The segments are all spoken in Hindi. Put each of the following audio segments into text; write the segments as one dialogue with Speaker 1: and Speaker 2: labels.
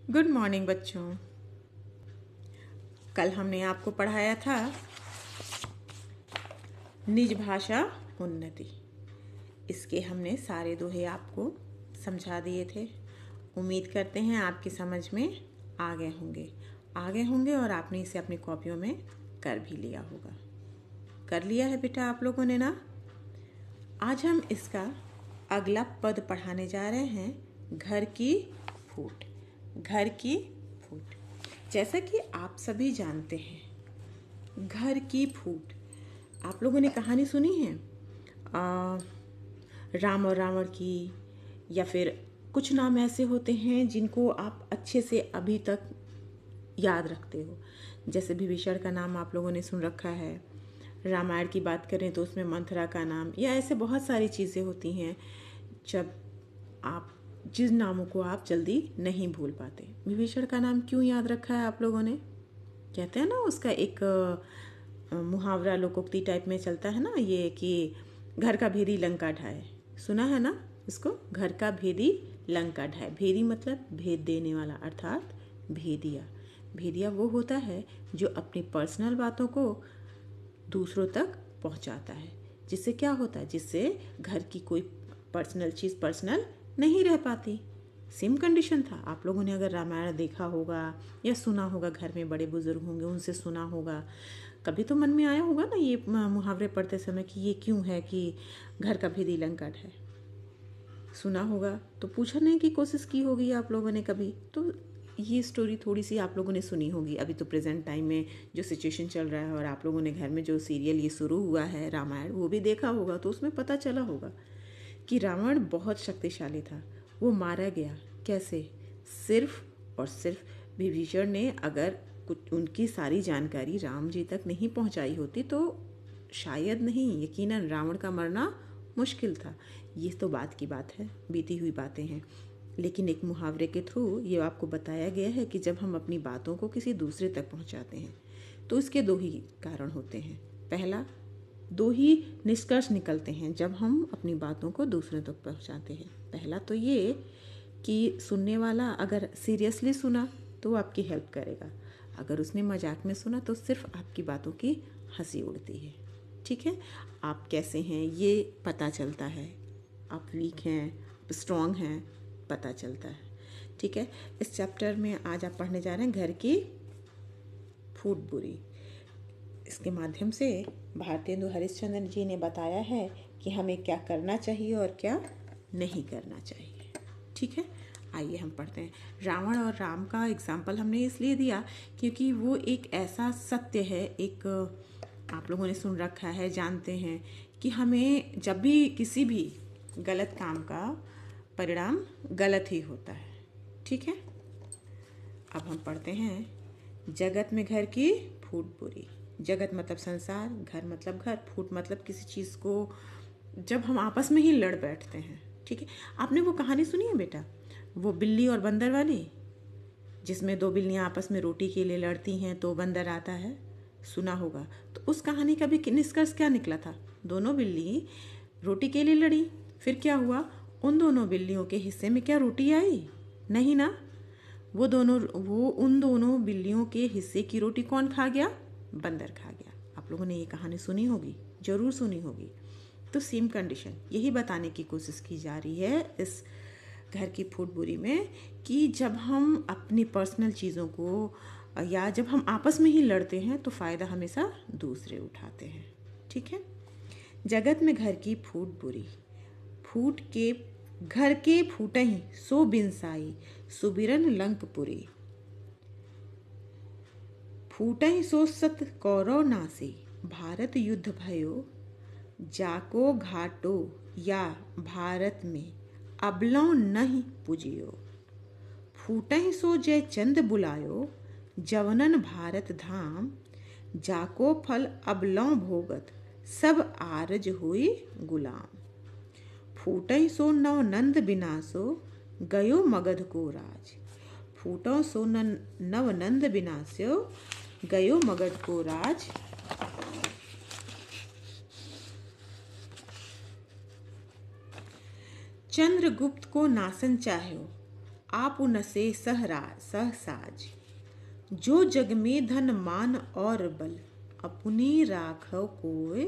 Speaker 1: गुड मॉर्निंग बच्चों। कल हमने आपको पढ़ाया था निज भाषा उन्नति। इसके हमने सारे दोहे आपको समझा दिए थे। उम्मीद करते हैं आपकी समझ में आ गए होंगे और आपने इसे अपनी कॉपियों में कर भी लिया होगा। कर लिया है बेटा आप लोगों ने ना। आज हम इसका अगला पद पढ़ाने जा रहे हैं, घर की फूट। घर की फूट, जैसा कि आप सभी जानते हैं, घर की फूट आप लोगों ने कहानी सुनी है राम और रावण की, या फिर कुछ नाम ऐसे होते हैं जिनको आप अच्छे से अभी तक याद रखते हो। जैसे विभीषण का नाम आप लोगों ने सुन रखा है। रामायण की बात करें तो उसमें मंथरा का नाम, या ऐसे बहुत सारी चीज़ें होती हैं जब आप जिस नामों को आप जल्दी नहीं भूल पाते। विभीषण का नाम क्यों याद रखा है आप लोगों ने? कहते हैं ना, उसका एक मुहावरा लोकोक्ति टाइप में चलता है ना, ये कि घर का भेदी लंका ढाए। सुना है ना इसको? घर का भेदी लंका ढाए। भेदी मतलब भेद देने वाला, अर्थात भेदिया। भेदिया वो होता है जो अपनी पर्सनल बातों को दूसरों तक पहुंचाता है। जिससे क्या होता है? जिससे घर की कोई पर्सनल चीज़ पर्सनल नहीं रह पाती। सेम कंडीशन था। आप लोगों ने अगर रामायण देखा होगा या सुना होगा, घर में बड़े बुजुर्ग होंगे उनसे सुना होगा, कभी तो मन में आया होगा ना ये मुहावरे पढ़ते समय कि ये क्यों है कि घर का भेदी लंका ढाए। सुना होगा तो पूछने की कोशिश की होगी आप लोगों ने कभी। तो ये स्टोरी थोड़ी सी आप लोगों ने सुनी होगी। अभी तो प्रेजेंट टाइम में जो सिचुएशन चल रहा है और आप लोगों ने घर में जो सीरियल ये शुरू हुआ है रामायण, वो भी देखा होगा, तो उसमें पता चला होगा कि रावण बहुत शक्तिशाली था। वो मारा गया कैसे? सिर्फ और सिर्फ विभीषण ने अगर कुछ उनकी सारी जानकारी राम जी तक नहीं पहुंचाई होती तो शायद नहीं, यकीनन रावण का मरना मुश्किल था। ये तो बात की बात है, बीती हुई बातें हैं। लेकिन एक मुहावरे के थ्रू ये आपको बताया गया है कि जब हम अपनी बातों को किसी दूसरे तक पहुंचाते हैं तो इसके दो ही कारण होते हैं। पहला, दो ही निष्कर्ष निकलते हैं जब हम अपनी बातों को दूसरों तक पहुंचाते हैं। पहला तो ये कि सुनने वाला अगर सीरियसली सुना तो वो आपकी हेल्प करेगा, अगर उसने मजाक में सुना तो सिर्फ आपकी बातों की हंसी उड़ती है। ठीक है, आप कैसे हैं ये पता चलता है, आप वीक हैं, स्ट्रॉन्ग हैं, पता चलता है। ठीक है, इस चैप्टर में आज आप पढ़ने जा रहे हैं घर की फूट बुरी। इसके माध्यम से भारतेंदु हरिश्चंद्र जी ने बताया है कि हमें क्या करना चाहिए और क्या नहीं करना चाहिए। ठीक है, आइए हम पढ़ते हैं। रावण और राम का एग्जाम्पल हमने इसलिए दिया क्योंकि वो एक ऐसा सत्य है, एक आप लोगों ने सुन रखा है, जानते हैं कि हमें जब भी किसी भी गलत काम का परिणाम गलत ही होता है। ठीक है, अब हम पढ़ते हैं। जगत में घर की फूट बुरी। जगत मतलब संसार, घर मतलब घर, फूट मतलब किसी चीज़ को जब हम आपस में ही लड़ बैठते हैं। ठीक है, आपने वो कहानी सुनी है बेटा, वो बिल्ली और बंदर वाली, जिसमें दो बिल्लियाँ आपस में रोटी के लिए लड़ती हैं तो बंदर आता है? सुना होगा। तो उस कहानी का भी निष्कर्ष क्या निकला था? दोनों बिल्ली रोटी के लिए लड़ी, फिर क्या हुआ? उन दोनों बिल्लियों के हिस्से में क्या रोटी आई? नहीं ना। वो उन दोनों बिल्लियों के हिस्से की रोटी कौन खा गया? बंदर खा गया। आप लोगों ने ये कहानी सुनी होगी, जरूर सुनी होगी। तो सेम कंडीशन यही बताने की कोशिश की जा रही है इस घर की फूट बुरी में कि जब हम अपनी पर्सनल चीज़ों को या जब हम आपस में ही लड़ते हैं तो फ़ायदा हमेशा दूसरे उठाते हैं। ठीक है, जगत में घर की फूट बुरी। फूट के घर के फूटही सो बिनसाई, सुबिरन लंकपुरी। फूटहि सो सत कौरव नासी, भारत युद्ध भयो, जाको घाटो या भारत में अबलौ नहीं पुजियो। फूटहि सो जय चंद बुलायो, जवनन भारत धाम, जाको फल अबलौ भोगत, सब आरज हुई गुलाम। फूटहि सो नव नंद बिनासो, गयो मगध को राज। फूटो सो नव नंद बिनास्यो, गयो मगध को राज। चंद्रगुप्त को नासन चाह्यो, आप नसे सहसाज, जो जग में धन मान और बल, अपने राखव कोय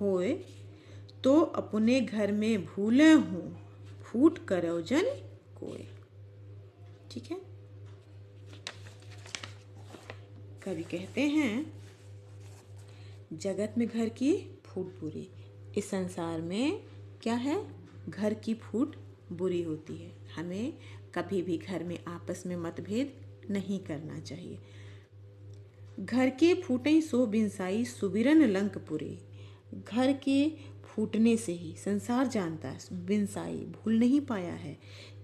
Speaker 1: होए, तो अपने घर में भूले हूँ, फूट करो जन कोय। ठीक है। कवि कहते हैं, जगत में घर की फूट बुरी। इस संसार में क्या है, घर की फूट बुरी होती है। हमें कभी भी घर में आपस में मतभेद नहीं करना चाहिए। घर के फूटे सो बिनसाई, सुबिरन लंकपुरे। घर के फूटने से ही संसार जानता है, बिनसाई भूल नहीं पाया है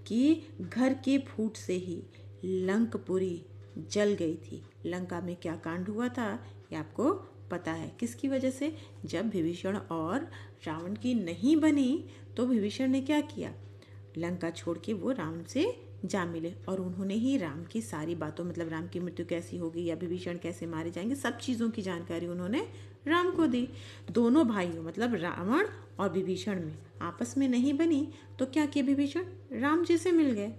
Speaker 1: कि घर के फूट से ही लंकपुरी जल गई थी। लंका में क्या कांड हुआ था ये आपको पता है। किसकी वजह से? जब विभीषण और रावण की नहीं बनी तो विभीषण ने क्या किया, लंका छोड़ के वो रावण से जा मिले और उन्होंने ही राम की सारी बातों, मतलब राम की मृत्यु कैसी होगी या विभीषण कैसे मारे जाएंगे, सब चीज़ों की जानकारी उन्होंने राम को दी। दोनों भाइयों मतलब रावण और विभीषण में आपस में नहीं बनी तो क्या किया विभीषण, राम जी से मिल गए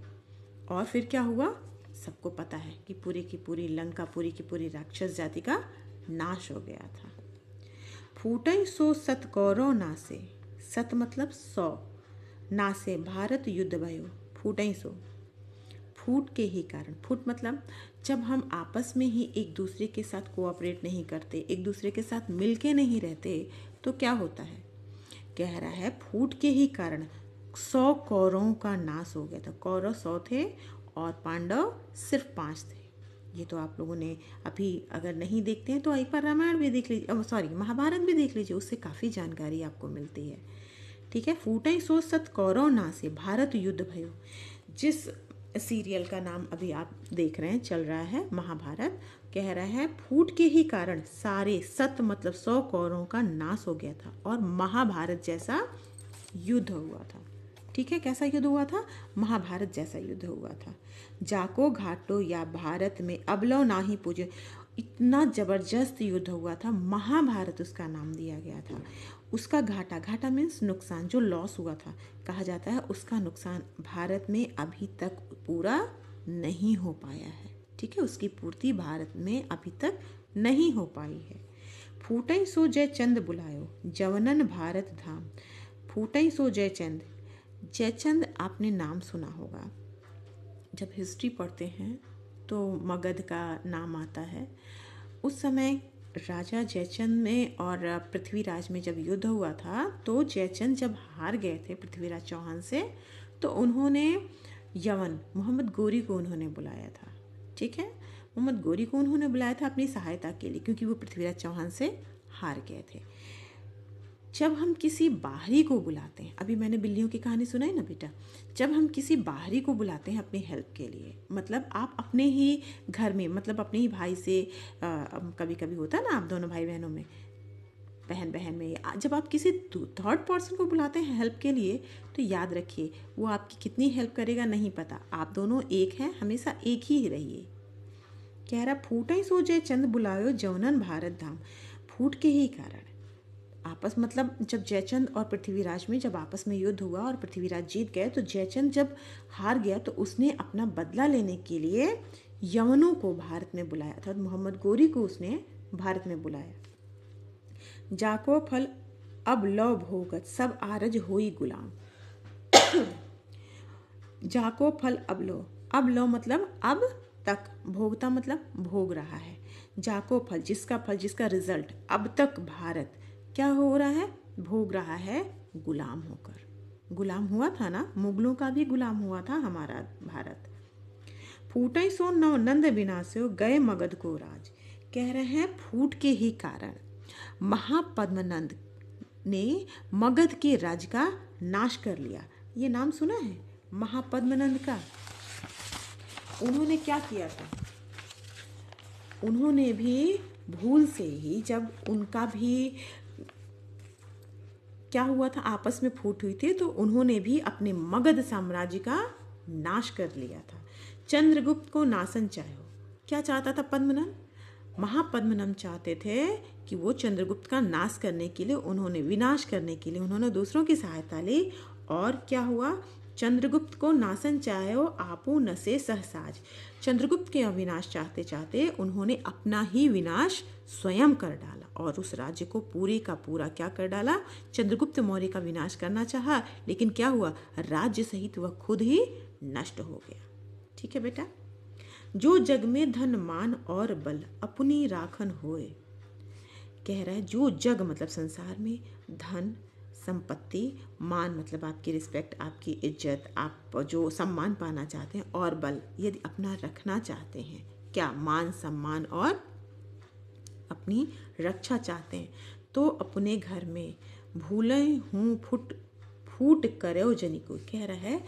Speaker 1: और फिर क्या हुआ सबको पता है कि पूरी की पूरी लंका, पूरी की पूरी राक्षस जाति का नाश हो गया था। फूटई सो सत कौरव नासे, सत मतलब 100, नासे भारत युद्ध भयो। फूटई सो, फूट के ही कारण, फूट मतलब जब हम आपस में ही एक दूसरे के साथ कोऑपरेट नहीं करते, एक दूसरे के साथ मिलके नहीं रहते तो क्या होता है, कह रहा है फूट के ही कारण 100 कौरवों का नाश हो गया था। कौरव 100 थे और पांडव सिर्फ 5 थे। ये तो आप लोगों ने अभी अगर नहीं देखते हैं तो एक बार रामायण भी देख लीजिए, सॉरी महाभारत भी देख लीजिए, उससे काफ़ी जानकारी आपको मिलती है। ठीक है। फूटई सो सत कौरव नासे, भारत युद्ध भयो। जिस सीरियल का नाम अभी आप देख रहे हैं चल रहा है महाभारत, कह रहा है फूट के ही कारण सारे, सत मतलब 100 कौरवों का नाश हो गया था और महाभारत जैसा युद्ध हुआ था। ठीक है। कैसा युद्ध हुआ था? महाभारत जैसा युद्ध हुआ था। जाको घाटो या भारत में अबलो नाही पूजे, इतना जबरदस्त युद्ध हुआ था, महाभारत उसका नाम दिया गया था। उसका घाटा, घाटा मीन्स नुकसान, जो लॉस हुआ था, कहा जाता है उसका नुकसान भारत में अभी तक पूरा नहीं हो पाया है। ठीक है। उसकी पूर्ति भारत में अभी तक नहीं हो पाई है। फूटई सो जयचंद बुलायो, जवनन भारत धाम। फूटई सो जयचंद, जयचंद आपने नाम सुना होगा, जब हिस्ट्री पढ़ते हैं तो मगध का नाम आता है। उस समय राजा जयचंद में और पृथ्वीराज में जब युद्ध हुआ था तो जयचंद जब हार गए थे पृथ्वीराज चौहान से, तो उन्होंने यवन मोहम्मद गोरी को उन्होंने बुलाया था। ठीक है। मोहम्मद गोरी को उन्होंने बुलाया था अपनी सहायता के लिए, क्योंकि वो पृथ्वीराज चौहान से हार गए थे। जब हम किसी बाहरी को बुलाते हैं, अभी मैंने बिल्लियों की कहानी सुनाई ना बेटा, जब हम किसी बाहरी को बुलाते हैं अपनी हेल्प के लिए, मतलब आप अपने ही घर में, मतलब अपने ही भाई से, कभी कभी होता है ना आप दोनों भाई बहनों में, बहन बहन में, जब आप किसी थर्ड पर्सन को बुलाते हैं हेल्प के लिए तो याद रखिए वो आपकी कितनी हेल्प करेगा नहीं पता, आप दोनों एक हैं, हमेशा एक ही रहिए। कह रहा फूटई सो जय चंद बुलायो जवनन भारत धाम। फूट के ही कारण आपस, मतलब जब जयचंद और पृथ्वीराज में जब आपस में युद्ध हुआ और पृथ्वीराज जीत गए तो जयचंद जब हार गया तो उसने अपना बदला लेने के लिए यवनों को भारत में बुलाया था। मोहम्मद गोरी को उसने भारत में बुलाया। जाको फल अब लौ भोगत, सब आरज होई गुलाम। जाको फल अब लो मतलब अब तक, भोगता मतलब भोग रहा है। जाको फल जिसका फल, जिसका रिजल्ट अब तक भारत क्या हो रहा है, भोग रहा है गुलाम होकर। गुलाम हुआ था ना, मुगलों का भी गुलाम हुआ था हमारा भारत। फूटई सो नौ नंद विनाशो, गए मगध को राज। कह रहे हैं फूट के ही कारण महापद्मनंद ने मगध के राज का नाश कर लिया। ये नाम सुना है महापद्मनंद का? उन्होंने क्या किया था, उन्होंने भी भूल से ही, जब उनका भी क्या हुआ था, आपस में फूट हुई थी, तो उन्होंने भी अपने मगध साम्राज्य का नाश कर लिया था। चंद्रगुप्त को नासन चाहो, क्या चाहता था पद्मनंद? महापद्मनंद चाहते थे कि वो चंद्रगुप्त का नाश करने के लिए, उन्होंने विनाश करने के लिए उन्होंने दूसरों की सहायता ली और क्या हुआ, चंद्रगुप्त को नासन चाहो आपू नसे सहसाज। चंद्रगुप्त के अविनाश चाहते चाहते उन्होंने अपना ही विनाश स्वयं कर डाला और उस राज्य को पूरे का पूरा क्या कर डाला। चंद्रगुप्त मौर्य का विनाश करना चाहा, लेकिन क्या हुआ, राज्य सहित वह खुद ही नष्ट हो गया। ठीक है बेटा। जो जग में धन मान और बल अपनी राखन होए, कह रहा है जो जग मतलब संसार में, धन संपत्ति, मान मतलब आपकी रिस्पेक्ट, आपकी इज्जत, आप जो सम्मान पाना चाहते हैं, और बल यदि अपना रखना चाहते हैं, क्या मान सम्मान और अपनी रक्षा चाहते हैं, तो अपने घर में भूले हूँ फूट फूट करो जनी को। कह रहा है,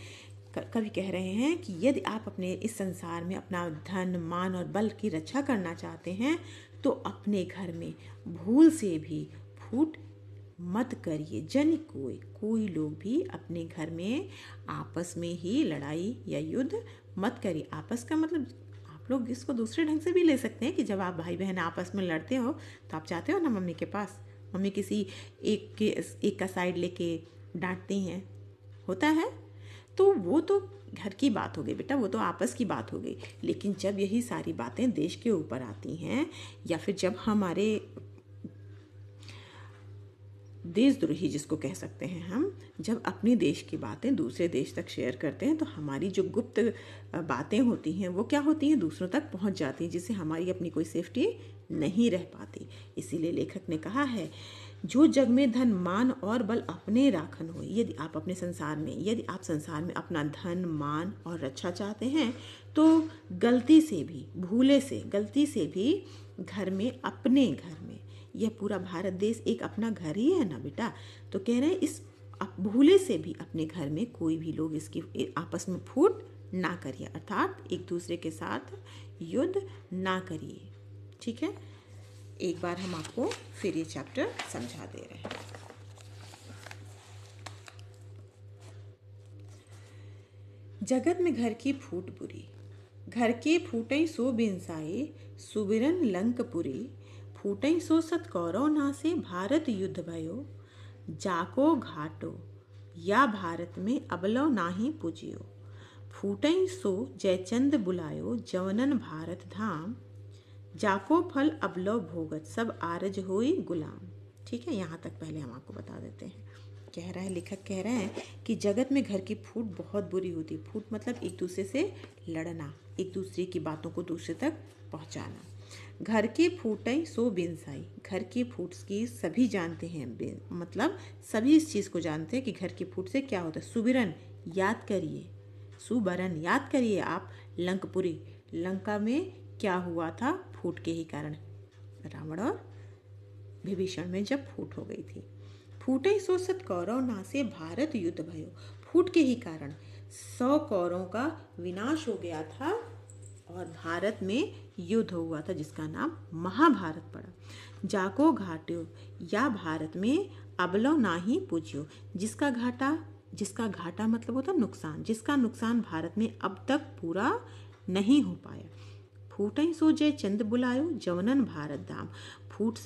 Speaker 1: कवि कह रहे हैं कि यदि आप अपने इस संसार में अपना धन मान और बल की रक्षा करना चाहते हैं तो अपने घर में भूल से भी फूट मत करिए। जन कोई लोग भी अपने घर में आपस में ही लड़ाई या युद्ध मत करिए। आपस का मतलब आप लोग इसको दूसरे ढंग से भी ले सकते हैं कि जब आप भाई बहन आपस में लड़ते हो तो आप जाते हो ना मम्मी के पास, मम्मी किसी एक का साइड लेके डांटती हैं, होता है, तो वो तो घर की बात हो गई बेटा, वो तो आपस की बात हो गई। लेकिन जब यही सारी बातें देश के ऊपर आती हैं या फिर जब हमारे देशद्रोही जिसको कह सकते हैं हम, जब अपनी देश की बातें दूसरे देश तक शेयर करते हैं तो हमारी जो गुप्त बातें होती हैं वो क्या होती हैं, दूसरों तक पहुंच जाती हैं, जिससे हमारी अपनी कोई सेफ्टी नहीं रह पाती। इसीलिए लेखक ने कहा है जो जग में धन मान और बल अपने राखन हो। यदि आप अपने संसार में अपना धन मान और रक्षा चाहते हैं तो गलती से भी घर में, अपने घर में, यह पूरा भारत देश एक अपना घर ही है ना बेटा, तो कह रहे हैं इस भूले से भी अपने घर में कोई भी लोग इसकी आपस में फूट ना करिए, अर्थात एक दूसरे के साथ युद्ध ना करिए। ठीक है, एक बार हम आपको फिर ये चैप्टर समझा दे रहे हैं। जगत में घर की फूट बुरी, घर के फूटई सो बिनसाई, सुबिरन लंकपुरी, फूटई सो सत कौरव नासे, भारत युद्ध भयो, जाको घाटो या भारत में अबलो नाही पूजियो, फूटई सो जयचंद बुलायो, जवनन भारत धाम, जाको फल अबलो भोगत, सब आरज होई गुलाम। ठीक है, यहाँ तक पहले हम आपको बता देते हैं। कह रहा है, लेखक कह रहे हैं कि जगत में घर की फूट बहुत बुरी होती है। फूट मतलब एक दूसरे से लड़ना, एक दूसरे की बातों को दूसरे तक पहुँचाना। घर की फूटई सो बिनसाई, घर की फूट की सभी जानते हैं, मतलब सभी इस चीज़ को जानते हैं कि घर की फूट से क्या होता है। सुबिरन याद करिए, सुबरन याद करिए आप, लंकपुरी लंका में क्या हुआ था, फूट के ही कारण, रावण और विभीषण में जब फूट हो गई थी। फूटे सो सत कौरव नासे, भारत युद्ध भयो, फूट के ही कारण 100 कौरवों का विनाश हो गया था और भारत में युद्ध हुआ था जिसका नाम महाभारत पड़ा। जाको घाट्यो या भारत में अबलो नाही पूजियो, जिसका घाटा मतलब होता नुकसान, जिसका नुकसान भारत में अब तक पूरा नहीं हो पाया। फूटई सो जयचंद बुलायो, जवनन भारत धाम, फूट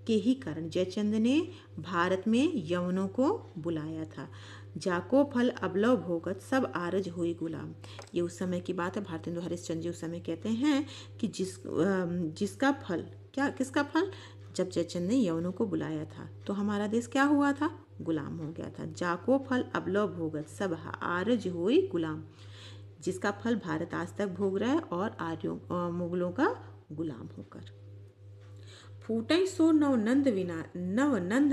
Speaker 1: के ही कारण जयचंद ने भारत में यवनों को बुलाया था। जाको फल अबलव भोगत, सब आरज हुई गुलाम। ये उस समय की बात है, भारतेंदु हरिश्चंद्र जी उस समय कहते हैं कि जिसका फल, किसका फल, जब जयचंद ने यवनों को बुलाया था तो हमारा देश क्या हुआ था, गुलाम हो गया था। जाको फल अबलव भोगत, सब आरज हुई गुलाम, जिसका फल भारत आज तक भोग रहा है और आर्यों मुगलों का गुलाम होकर। फूटई सो नवनंद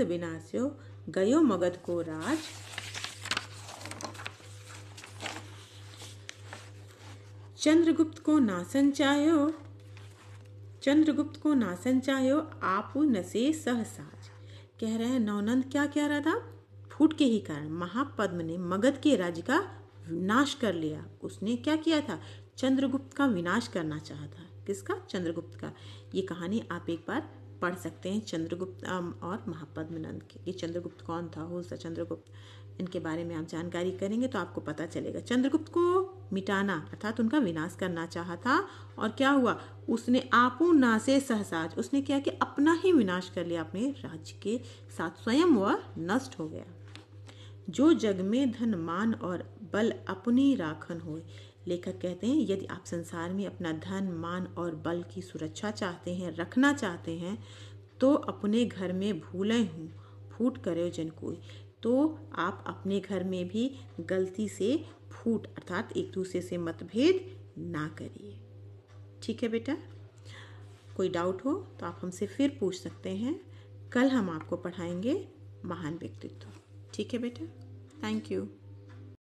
Speaker 1: विनाश्यो, गयो मगध को राज, चंद्रगुप्त को नासन चाह्यो, आप नसे सहसाज। कह रहे हैं नवनंद क्या कह रहा था, फूट के ही कारण महापद्म ने मगध के राज्य का विनाश कर लिया। उसने क्या किया था, चंद्रगुप्त का विनाश करना चाहा था। किसका, चंद्रगुप्त का। ये कहानी आप एक बार पढ़ सकते हैं, चंद्रगुप्त और महापद्म नंद की। ये चंद्रगुप्त कौन था, हो सा चंद्रगुप्त, इनके बारे में आप जानकारी करेंगे तो आपको पता चलेगा। चंद्रगुप्त को मिटाना अर्थात उनका विनाश करना चाहा था और क्या हुआ, उसने आपू नासे सहसाज, उसने क्या किया, अपना ही विनाश कर लिया, अपने राज्य के साथ स्वयं वह नष्ट हो गया। जो जग में धन मान और बल अपनी राखन होय। लेखक कहते हैं यदि आप संसार में अपना धन मान और बल की सुरक्षा चाहते हैं, रखना चाहते हैं, तो अपने घर में भूलें हूँ फूट करे जन कोई। तो आप अपने घर में भी गलती से फूट अर्थात एक दूसरे से मतभेद ना करिए। ठीक है बेटा, कोई डाउट हो तो आप हमसे फिर पूछ सकते हैं। कल हम आपको पढ़ाएंगे महान व्यक्तित्व। ठीक है बेटा, थैंक यू।